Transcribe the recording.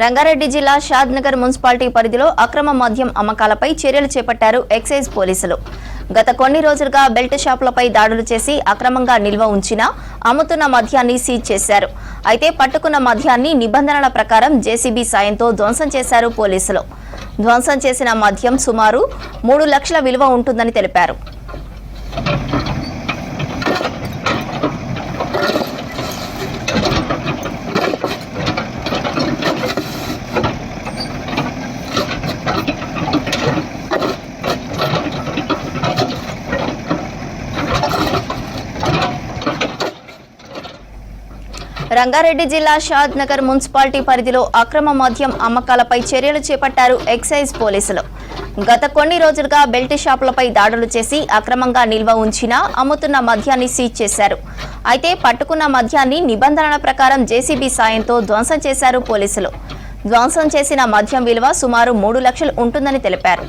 రంగారెడ్డి జిల్లా షాద్నగర్ మున్సిపాలిటీ పరిధిలో అక్రమ మద్యం అమ్మకాలపై చర్యలు చేపట్టారు ఎక్సైజ్ పోలీసులు. గత కొన్ని రోజులుగా బెల్ట్ షాపులపై దాడులు చేసి అక్రమంగా నిల్వ ఉంచిన అమ్ముతున్న మద్యాన్ని సీజ్ చేశారు. అయితే పట్టుకున్న మద్యాన్ని నిబంధనల ప్రకారం జేసీబీ సాయంతో ధ్వంసం చేశారు పోలీసులు. ధ్వంసం చేసిన మద్యం సుమారు 3 లక్షల విలువ ఉంటుందని తెలిపారు. రంగారెడ్డి జిల్లా షాద్నగర్ మున్సిపాలిటీ పరిధిలో అక్రమ మద్యం అమ్మకాలపై చర్యలు చేపట్టారు ఎక్సైజ్ పోలీసులు. గత కొన్ని రోజులుగా బెల్ట్ షాపులపై దాడులు చేసి అక్రమంగా నిల్వ ఉంచిన అమ్ముతున్న మద్యాన్ని సీజ్ చేశారు. అయితే పట్టుకున్న మద్యాన్ని నిబంధనల ప్రకారం జేసీబీ సాయంతో ధ్వంసం చేశారు పోలీసులు. ధ్వంసం చేసిన మద్యం విలువ సుమారు 3 లక్షలు ఉంటుందని తెలిపారు.